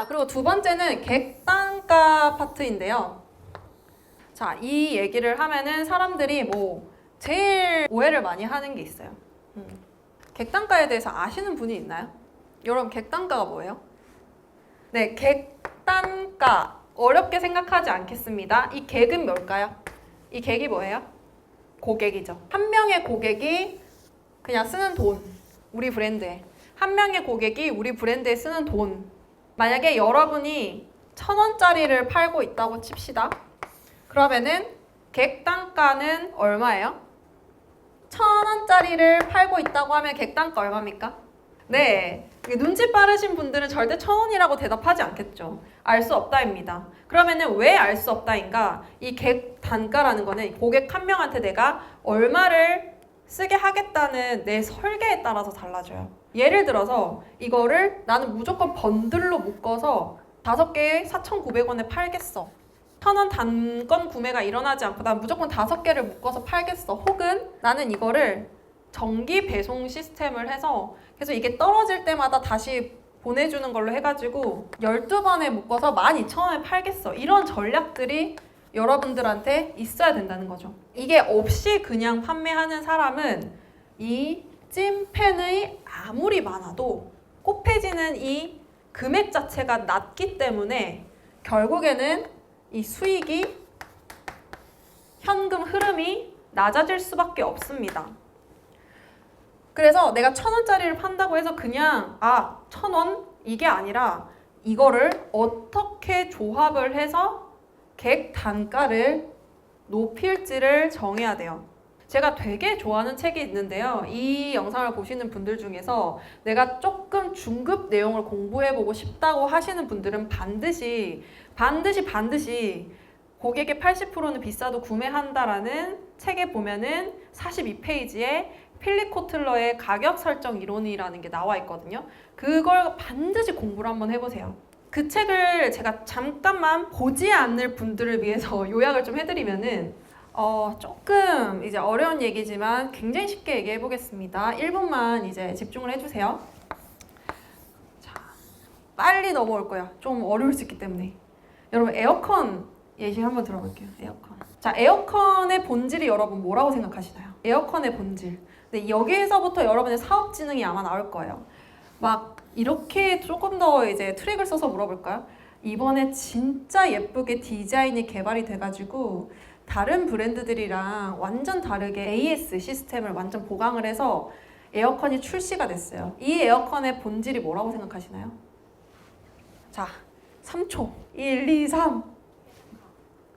그리고 두 번째는 객단가 파트인데요. 자, 이 얘기를 하면은 사람들이 제일 오해를 많이 하는 게 있어요. 객단가에 대해서 아시는 분이 있나요? 여러분, 객단가가 뭐예요? 네, 객단가. 어렵게 생각하지 않겠습니다. 이 객은 뭘까요? 이 객이 뭐예요? 고객이죠. 한 명의 고객이 그냥 쓰는 돈, 우리 브랜드에. 한 명의 고객이 우리 브랜드에 쓰는 돈. 만약에 여러분이 1,000원짜리를 팔고 있다고 칩시다. 그러면은 객단가는 얼마예요? 1,000원짜리를 팔고 있다고 하면 객단가 얼마입니까? 네, 눈치 빠르신 분들은 절대 1,000원이라고 대답하지 않겠죠. 알 수 없다입니다. 그러면은 왜 알 수 없다인가? 이 객단가라는 거는 고객 한 명한테 내가 얼마를 쓰게 하겠다는 내 설계에 따라서 달라져요. 예를 들어서 이거를 나는 무조건 번들로 묶어서 5개에 4,900원에 팔겠어. 1,000원 단건 구매가 일어나지 않고 난 무조건 5개를 묶어서 팔겠어. 혹은 나는 이거를 정기 배송 시스템을 해서 그래서 이게 떨어질 때마다 다시 보내주는 걸로 해가지고 12번에 묶어서 12,000원에 팔겠어. 이런 전략들이 여러분들한테 있어야 된다는 거죠. 이게 없이 그냥 판매하는 사람은 이 찐팬의 아무리 많아도 곱해지는 이 금액 자체가 낮기 때문에 결국에는 이 수익이 현금 흐름이 낮아질 수밖에 없습니다. 그래서 내가 1,000원짜리를 판다고 해서 그냥 1,000원? 이게 아니라 이거를 어떻게 조합을 해서 객 단가를 높일지를 정해야 돼요. 제가 되게 좋아하는 책이 있는데요. 이 영상을 보시는 분들 중에서 내가 조금 중급 내용을 공부해보고 싶다고 하시는 분들은 반드시 고객의 80%는 비싸도 구매한다라는 책에 보면은 42페이지에 필립 코틀러의 가격 설정 이론이라는 게 나와 있거든요. 그걸 반드시 공부를 한번 해보세요. 그 책을 제가 잠깐만 보지 않을 분들을 위해서 요약을 좀 해드리면은 조금 이제 어려운 얘기지만 굉장히 쉽게 얘기해 보겠습니다. 1분만 이제 집중을 해주세요. 자, 빨리 넘어올 거야. 좀 어려울 수 있기 때문에. 여러분, 에어컨 예시 한번 들어볼게요. 에어컨. 자, 에어컨의 본질이 여러분 뭐라고 생각하시나요? 에어컨의 본질. 근데 여기에서부터 여러분의 사업 지능이 아마 나올 거예요. 막 이렇게 조금 더 이제 트릭을 써서 물어볼까요? 이번에 진짜 예쁘게 디자인이 개발이 돼가지고 다른 브랜드들이랑 완전 다르게 AS 시스템을 완전 보강을 해서 에어컨이 출시가 됐어요. 이 에어컨의 본질이 뭐라고 생각하시나요? 자, 3초. 1, 2, 3.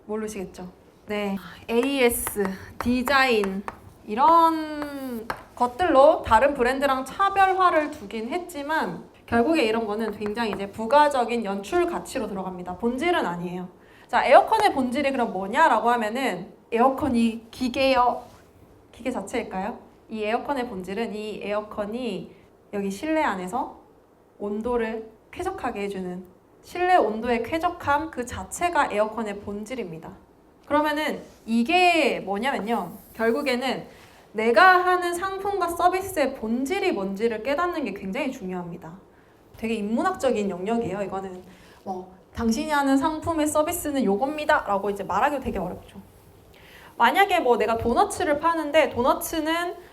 모르시겠죠? 네. AS, 디자인 이런 것들로 다른 브랜드랑 차별화를 두긴 했지만 결국에 이런 거는 굉장히 이제 부가적인 연출 가치로 들어갑니다. 본질은 아니에요. 자, 에어컨의 본질이 그럼 뭐냐라고 하면은 에어컨이 기계요. 기계 자체일까요? 이 에어컨의 본질은 이 에어컨이 여기 실내 안에서 온도를 쾌적하게 해주는 실내 온도의 쾌적함 그 자체가 에어컨의 본질입니다. 그러면은 이게 뭐냐면요. 결국에는 내가 하는 상품과 서비스의 본질이 뭔지를 깨닫는 게 굉장히 중요합니다. 되게 인문학적인 영역이에요. 이거는 당신이 하는 상품의 서비스는 요겁니다 라고 이제 말하기도 되게 어렵죠. 만약에 내가 도너츠를 파는데 도너츠는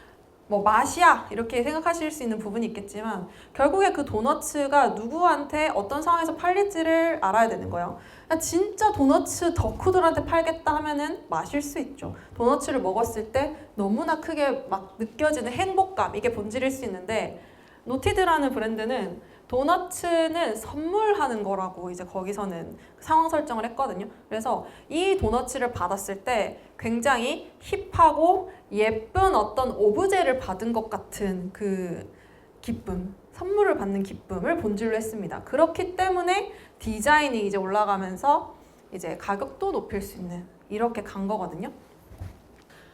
맛이야 이렇게 생각하실 수 있는 부분이 있겠지만 결국에 그 도너츠가 누구한테 어떤 상황에서 팔릴지를 알아야 되는 거예요. 진짜 도너츠 덕후들한테 팔겠다 하면은 마실 수 있죠. 도너츠를 먹었을 때 너무나 크게 막 느껴지는 행복감 이게 본질일 수 있는데 노티드라는 브랜드는 도너츠는 선물하는 거라고 이제 거기서는 상황 설정을 했거든요. 그래서 이 도너츠를 받았을 때 굉장히 힙하고 예쁜 어떤 오브제를 받은 것 같은 그 기쁨, 선물을 받는 기쁨을 본질로 했습니다. 그렇기 때문에 디자인이 이제 올라가면서 이제 가격도 높일 수 있는 이렇게 간 거거든요.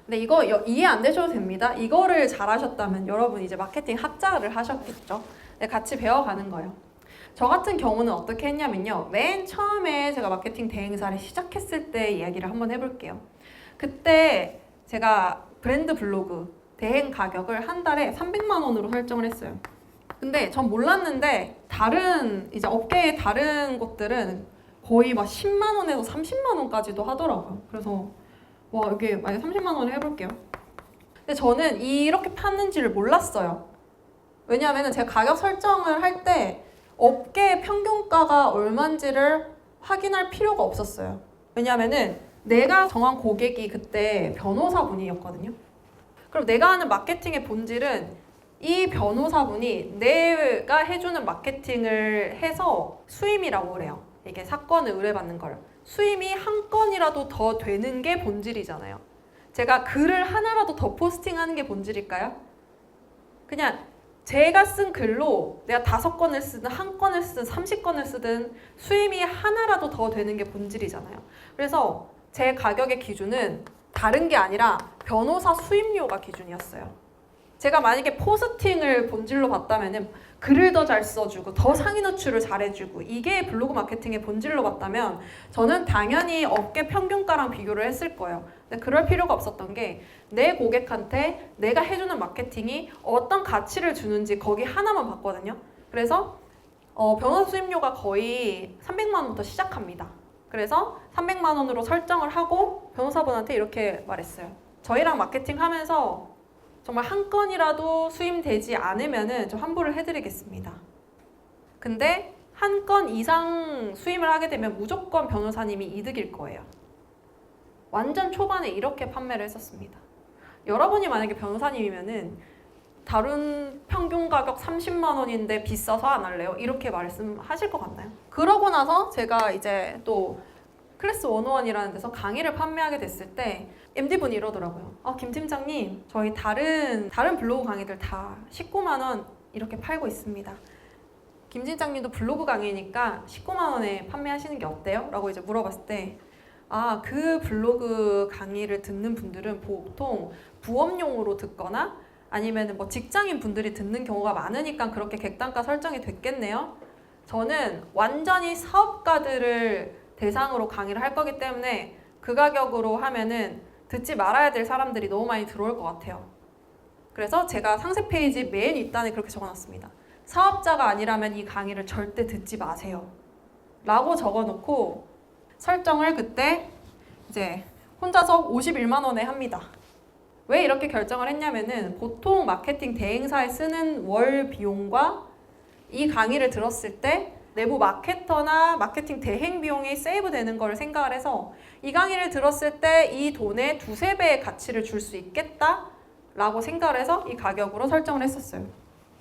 근데 이거 이해 안 되셔도 됩니다. 이거를 잘하셨다면 여러분 이제 마케팅 학자를 하셨겠죠. 네, 같이 배워가는 거예요. 저 같은 경우는 어떻게 했냐면요. 맨 처음에 제가 마케팅 대행사를 시작했을 때 이야기를 한번 해볼게요. 그때 제가 브랜드 블로그 대행 가격을 한 달에 300만 원으로 설정을 했어요. 근데 전 몰랐는데 다른 이제 업계의 다른 곳들은 거의 막 10만 원에서 30만 원까지도 하더라고요. 그래서 와, 이게 만약 30만 원을 해볼게요. 근데 저는 이렇게 파는지를 몰랐어요. 왜냐하면 제가 가격 설정을 할 때 업계 평균가가 얼마인지를 확인할 필요가 없었어요. 왜냐하면 내가 정한 고객이 그때 변호사분이었거든요. 그럼 내가 하는 마케팅의 본질은 이 변호사분이 내가 해주는 마케팅을 해서 수임이라고 그래요. 이게 사건을 의뢰받는 걸. 수임이 한 건이라도 더 되는 게 본질이잖아요. 제가 글을 하나라도 더 포스팅하는 게 본질일까요? 그냥 제가 쓴 글로 내가 5건을 쓰든 1건을 쓰든 30건을 쓰든 수임이 하나라도 더 되는 게 본질이잖아요. 그래서 제 가격의 기준은 다른 게 아니라 변호사 수임료가 기준이었어요. 제가 만약에 포스팅을 본질로 봤다면 글을 더 잘 써주고 더 상위 노출을 잘해주고 이게 블로그 마케팅의 본질로 봤다면 저는 당연히 업계 평균가랑 비교를 했을 거예요. 근데 그럴 필요가 없었던 게 내 고객한테 내가 해주는 마케팅이 어떤 가치를 주는지 거기 하나만 봤거든요. 그래서 변호사 수임료가 거의 300만 원부터 시작합니다. 그래서 300만 원으로 설정을 하고 변호사분한테 이렇게 말했어요. 저희랑 마케팅하면서 정말 한 건이라도 수임되지 않으면은 좀 환불을 해드리겠습니다. 근데 한 건 이상 수임을 하게 되면 무조건 변호사님이 이득일 거예요. 완전 초반에 이렇게 판매를 했었습니다. 여러분이 만약에 변호사님이면은 다른 평균 가격 30만 원인데 비싸서 안 할래요? 이렇게 말씀하실 것 같나요? 그러고 나서 제가 이제 또 클래스 101이라는 데서 강의를 판매하게 됐을 때 MD분이 이러더라고요. 김 팀장님, 저희 다른 블로그 강의들 다 19만 원 이렇게 팔고 있습니다. 김 팀장님도 블로그 강의니까 19만 원에 판매하시는 게 어때요? 라고 이제 물어봤을 때 그 블로그 강의를 듣는 분들은 보통 부업용으로 듣거나 아니면 뭐 직장인 분들이 듣는 경우가 많으니까 그렇게 객단가 설정이 됐겠네요. 저는 완전히 사업가들을 대상으로 강의를 할 거기 때문에 그 가격으로 하면은 듣지 말아야 될 사람들이 너무 많이 들어올 것 같아요. 그래서 제가 상세 페이지 맨 윗단에 그렇게 적어놨습니다. 사업자가 아니라면 이 강의를 절대 듣지 마세요. 라고 적어놓고 설정을 그때 이제 혼자서 51만 원에 합니다. 왜 이렇게 결정을 했냐면은 보통 마케팅 대행사에 쓰는 월 비용과 이 강의를 들었을 때 내부 마케터나 마케팅 대행 비용이 세이브 되는 걸 생각을 해서 이 강의를 들었을 때 이 돈의 2~3배의 가치를 줄 수 있겠다 라고 생각을 해서 이 가격으로 설정을 했었어요.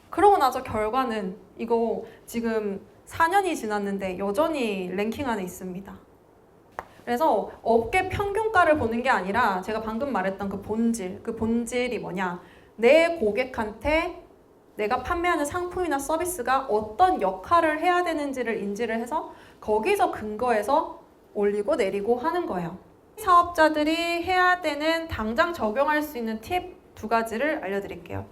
그러고 나서 결과는 이거 지금 4년이 지났는데 여전히 랭킹 안에 있습니다. 그래서 업계 평균가를 보는 게 아니라 제가 방금 말했던 그 본질이 뭐냐, 내 고객한테 내가 판매하는 상품이나 서비스가 어떤 역할을 해야 되는지를 인지를 해서 거기서 근거해서 올리고 내리고 하는 거예요. 사업자들이 해야 되는 당장 적용할 수 있는 팁 2가지를 알려드릴게요.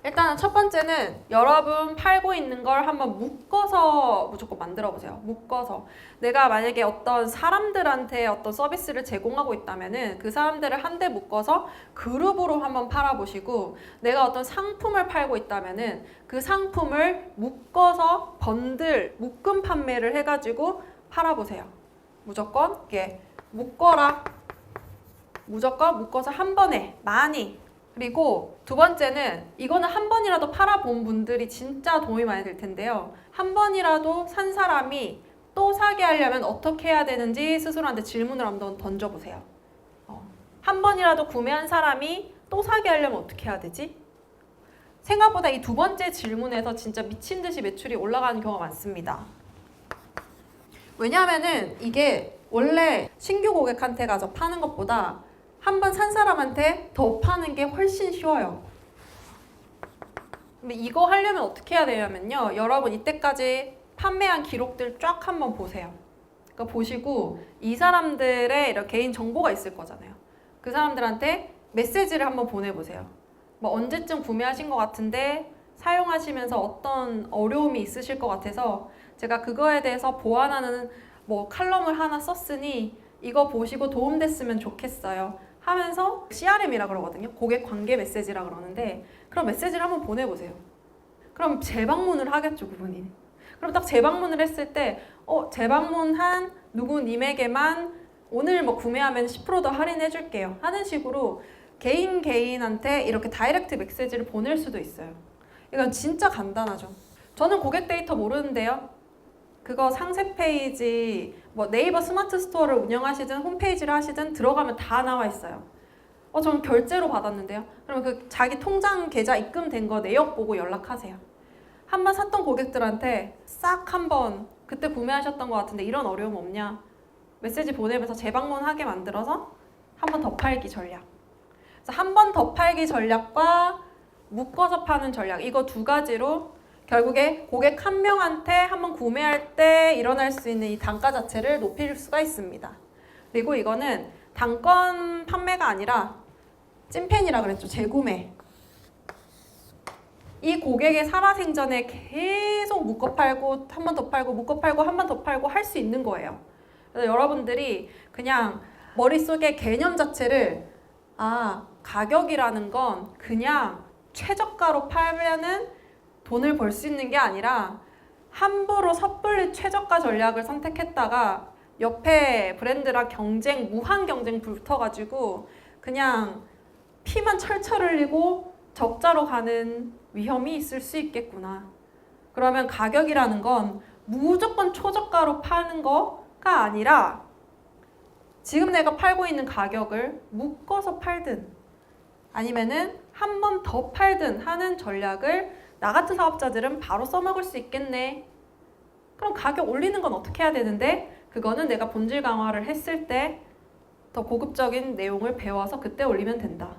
일단 첫 번째는 여러분 팔고 있는 걸 한번 묶어서 무조건 만들어 보세요. 묶어서 내가 만약에 어떤 사람들한테 어떤 서비스를 제공하고 있다면은 그 사람들을 한데 묶어서 그룹으로 한번 팔아보시고, 내가 어떤 상품을 팔고 있다면은 그 상품을 묶어서 번들 묶음 판매를 해가지고 팔아보세요. 무조건 이게 묶어라. 무조건 묶어서 한 번에 많이. 그리고 2번째는 이거는 한 번이라도 팔아본 분들이 진짜 도움이 많이 될 텐데요. 한 번이라도 산 사람이 또 사게 하려면 어떻게 해야 되는지 스스로한테 질문을 한번 던져보세요. 한 번이라도 구매한 사람이 또 사게 하려면 어떻게 해야 되지? 생각보다 이 2번째 질문에서 진짜 미친 듯이 매출이 올라가는 경우가 많습니다. 왜냐하면은 이게 원래 신규 고객한테 가서 파는 것보다 한 번 산 사람한테 더 파는 게 훨씬 쉬워요. 근데 이거 하려면 어떻게 해야 되냐면요, 여러분 이때까지 판매한 기록들 쫙 한번 보세요. 그러니까 보시고 이 사람들의 이런 개인 정보가 있을 거잖아요. 그 사람들한테 메시지를 한번 보내보세요. 뭐 언제쯤 구매하신 것 같은데 사용하시면서 어떤 어려움이 있으실 것 같아서 제가 그거에 대해서 보완하는 뭐 칼럼을 하나 썼으니 이거 보시고 도움됐으면 좋겠어요 하면서 CRM이라 그러거든요. 고객 관계 메시지라 그러는데 그런 메시지를 한번 보내보세요. 그럼 재방문을 하겠죠, 그분이. 그럼 딱 재방문을 했을 때 재방문한 누구님에게만 오늘 뭐 구매하면 10% 더 할인해 줄게요 하는 식으로 개인한테 이렇게 다이렉트 메시지를 보낼 수도 있어요. 이건 진짜 간단하죠. 저는 고객 데이터 모르는데요. 그거 상세 페이지, 뭐 네이버 스마트 스토어를 운영하시든 홈페이지를 하시든 들어가면 다 나와 있어요. 저는 결제로 받았는데요. 그러면 그 자기 통장 계좌 입금된 거 내역 보고 연락하세요. 한번 샀던 고객들한테 싹 한번 그때 구매하셨던 것 같은데 이런 어려움 없냐? 메시지 보내면서 재방문하게 만들어서 한 번 더 팔기 전략. 한 번 더 팔기 전략과 묶어서 파는 전략, 이거 두 가지로 결국에 고객 한 명한테 한번 구매할 때 일어날 수 있는 이 단가 자체를 높일 수가 있습니다. 그리고 이거는 단건 판매가 아니라 찐팬이라 그랬죠. 재구매. 이 고객의 살아생전에 계속 묶어 팔고 한 번 더 팔고 묶어 팔고 한 번 더 팔고 할 수 있는 거예요. 그래서 여러분들이 그냥 머릿속에 개념 자체를 가격이라는 건 그냥 최저가로 팔면은 돈을 벌 수 있는 게 아니라 함부로 섣불리 최저가 전략을 선택했다가 옆에 브랜드랑 무한 경쟁 붙어가지고 그냥 피만 철철 흘리고 적자로 가는 위험이 있을 수 있겠구나. 그러면 가격이라는 건 무조건 초저가로 파는 거가 아니라 지금 내가 팔고 있는 가격을 묶어서 팔든 아니면은 한 번 더 팔든 하는 전략을 나 같은 사업자들은 바로 써먹을 수 있겠네. 그럼 가격 올리는 건 어떻게 해야 되는데 그거는 내가 본질 강화를 했을 때 더 고급적인 내용을 배워서 그때 올리면 된다.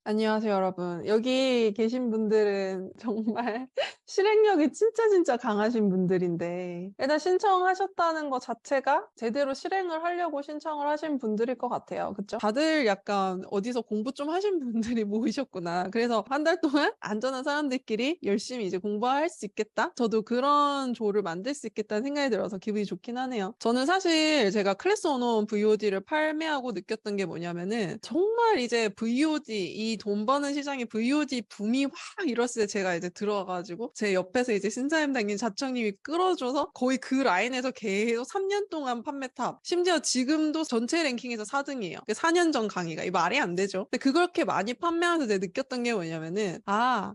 안녕하세요, 여러분. 여기 계신 분들은 정말 실행력이 진짜 강하신 분들인데, 일단 신청하셨다는 것 자체가 제대로 실행을 하려고 신청을 하신 분들일 것 같아요. 그쵸? 다들 약간 어디서 공부 좀 하신 분들이 모이셨구나. 그래서 한 달 동안 안전한 사람들끼리 열심히 이제 공부할 수 있겠다? 저도 그런 조를 만들 수 있겠다는 생각이 들어서 기분이 좋긴 하네요. 저는 사실 제가 클래스 원어원 VOD를 판매하고 느꼈던 게 뭐냐면은, 정말 이제 VOD, 이 돈 버는 시장에 VOD 붐이 확 일었을 때 제가 이제 들어와가지고 제 옆에서 이제 신사임당님 자청님이 끌어줘서 거의 그 라인에서 계속 3년 동안 판매탑, 심지어 지금도 전체 랭킹에서 4등이에요. 4년 전 강의가 이 말이 안 되죠. 근데 그렇게 많이 판매하면서 제가 느꼈던 게 뭐냐면은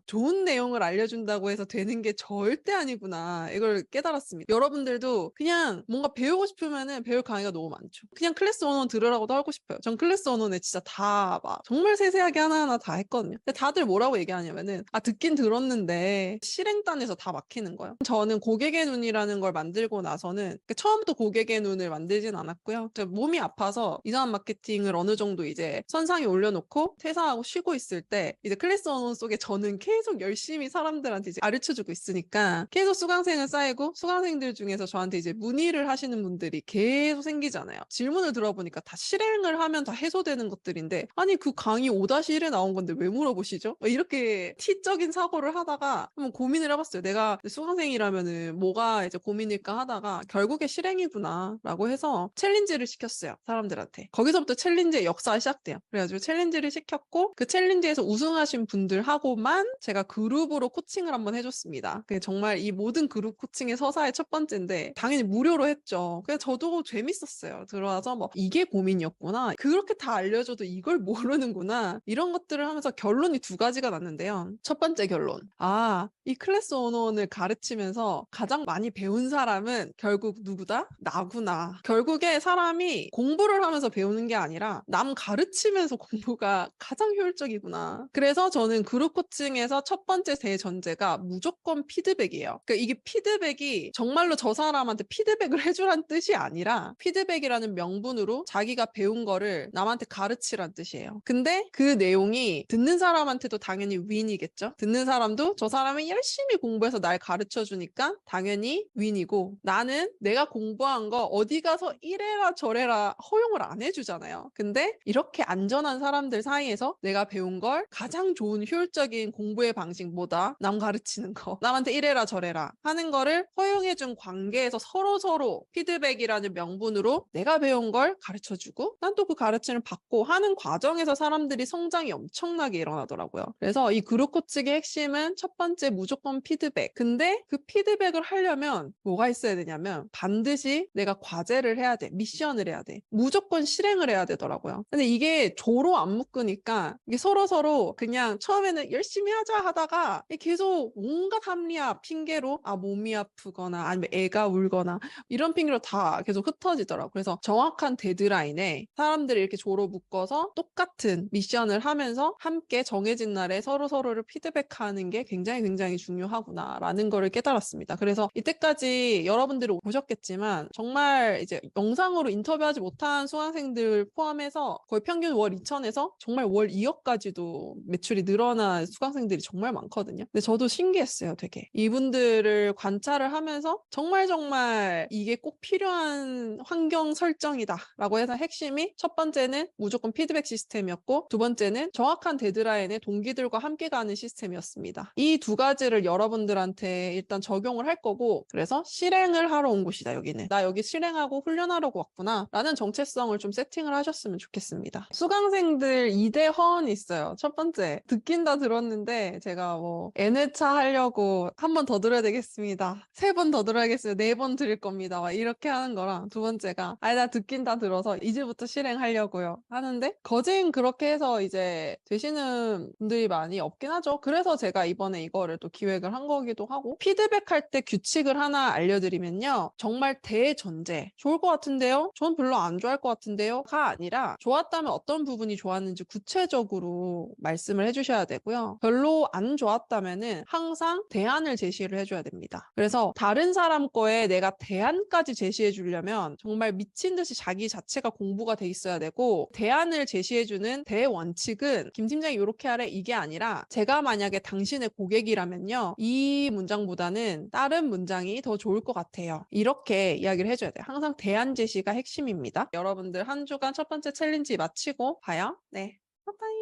좋은 내용을 알려준다고 해서 되는 게 절대 아니구나, 이걸 깨달았습니다. 여러분들도 그냥 뭔가 배우고 싶으면은 배울 강의가 너무 많죠. 그냥 클래스 원원 들으라고도 하고 싶어요. 전 클래스 원원에 진짜 다 막 정말 세세하게 하나하나 다 했거든요. 근데 다들 뭐라고 얘기하냐면은 듣긴 들었는데 실행단에서 다 막히는 거예요. 저는 고객의 눈이라는 걸 만들고 나서는 처음부터 고객의 눈을 만들진 않았고요. 제가 몸이 아파서 이상한 마케팅을 어느 정도 이제 선상에 올려놓고 퇴사하고 쉬고 있을 때 이제 클래스 원원 속에 저는 계속 열심히 사람들한테 이제 가르쳐주고 있으니까 계속 수강생은 쌓이고, 수강생들 중에서 저한테 이제 문의를 하시는 분들이 계속 생기잖아요. 질문을 들어보니까 다 실행을 하면 다 해소되는 것들인데, 아니 그 강의 5-1에 나온 건데 왜 물어보시죠? 이렇게 T적인 사고를 하다가 한번 고민을 해봤어요. 내가 수강생이라면은 뭐가 이제 고민일까 하다가 결국에 실행이구나 라고 해서 챌린지를 시켰어요, 사람들한테. 거기서부터 챌린지의 역사가 시작돼요. 그래가지고 챌린지를 시켰고, 그 챌린지에서 우승하신 분들하고만 제가 그룹으로 코칭을 한번 해줬습니다. 정말 이 모든 그룹 코칭의 서사의 첫 번째인데 당연히 무료로 했죠. 그래서 저도 재밌었어요. 들어와서 뭐 이게 고민이었구나, 그렇게 다 알려줘도 이걸 모르는구나, 이런 것들을 하면서 결론이 두 가지가 났는데요. 첫 번째 결론, 이 클래스 원어원을 가르치면서 가장 많이 배운 사람은 결국 누구다? 나구나. 결국에 사람이 공부를 하면서 배우는 게 아니라 남 가르치면서 공부가 가장 효율적이구나. 그래서 저는 그룹 코칭에서 첫 번째 대전제가 무조건 피드백이에요. 그러니까 이게 피드백이 정말로 저 사람한테 피드백을 해주란 뜻이 아니라 피드백이라는 명분으로 자기가 배운 거를 남한테 가르치란 뜻이에요. 근데 그 내용이 듣는 사람한테도 당연히 윈이겠죠. 듣는 사람도 저 사람이 열심히 열심히 공부해서 날 가르쳐 주니까 당연히 윈이고, 나는 내가 공부한 거 어디 가서 이래라 저래라 허용을 안 해주잖아요. 근데 이렇게 안전한 사람들 사이에서 내가 배운 걸 가장 좋은 효율적인 공부의 방식 뭐다? 남 가르치는 거. 남한테 이래라 저래라 하는 거를 허용해준 관계에서 서로서로 피드백이라는 명분으로 내가 배운 걸 가르쳐주고 난 또 그 가르침을 받고 하는 과정에서 사람들이 성장이 엄청나게 일어나더라고요. 그래서 이 그룹 코칭의 핵심은 첫 번째 무조건 피드백. 근데 그 피드백을 하려면 뭐가 있어야 되냐면 반드시 내가 과제를 해야 돼. 미션을 해야 돼. 무조건 실행을 해야 되더라고요. 근데 이게 조로 안 묶으니까 이게 서로서로 그냥 처음에는 열심히 하자 하다가 계속 온갖 합리화 핑계로 몸이 아프거나 아니면 애가 울거나 이런 핑계로 다 계속 흩어지더라고요. 그래서 정확한 데드라인에 사람들이 이렇게 조로 묶어서 똑같은 미션을 하면서 함께 정해진 날에 서로서로를 피드백하는 게 굉장히 중요하구나라는 거를 깨달았습니다. 그래서 이때까지 여러분들이 보셨겠지만 정말 이제 영상으로 인터뷰하지 못한 수강생들 포함해서 거의 평균 월 2천에서 정말 월 2억까지도 매출이 늘어난 수강생들이 정말 많거든요. 근데 저도 신기했어요, 되게. 이분들을 관찰을 하면서 정말 이게 꼭 필요한 환경 설정이다라고 해서 핵심이 첫 번째는 무조건 피드백 시스템이었고 두 번째는 정확한 데드라인에 동기들과 함께 가는 시스템이었습니다. 이 두 가지를 여러분들한테 일단 적용을 할 거고 그래서 실행을 하러 온 곳이다, 여기는. 나 여기 실행하고 훈련하려고 왔구나 라는 정체성을 좀 세팅을 하셨으면 좋겠습니다. 수강생들 2대 허언이 있어요. 첫 번째, 듣긴 다 들었는데 제가 N회차 하려고 한 번 더 들어야 되겠습니다. 3번 더 들어야겠어요. 4번 드릴 겁니다. 막 이렇게 하는 거랑 두 번째가 나 듣긴 다 들어서 이제부터 실행하려고요 하는데 거진 그렇게 해서 이제 되시는 분들이 많이 없긴 하죠. 그래서 제가 이번에 이거를 또 기획을 한 거기도 하고 피드백할 때 규칙을 하나 알려드리면요. 정말 대전제 좋을 것 같은데요? 전 별로 안 좋아할 것 같은데요? 가 아니라 좋았다면 어떤 부분이 좋았는지 구체적으로 말씀을 해주셔야 되고요. 별로 안 좋았다면은 항상 대안을 제시를 해줘야 됩니다. 그래서 다른 사람 거에 내가 대안까지 제시해 주려면 정말 미친 듯이 자기 자체가 공부가 돼 있어야 되고 대안을 제시해주는 대원칙은 김 팀장이 이렇게 하래 이게 아니라 제가 만약에 당신의 고객이라면요. 이 문장보다는 다른 문장이 더 좋을 것 같아요. 이렇게 이야기를 해줘야 돼요. 항상 대안 제시가 핵심입니다. 여러분들 한 주간 첫 번째 챌린지 마치고 봐요. 네. 빠빠이.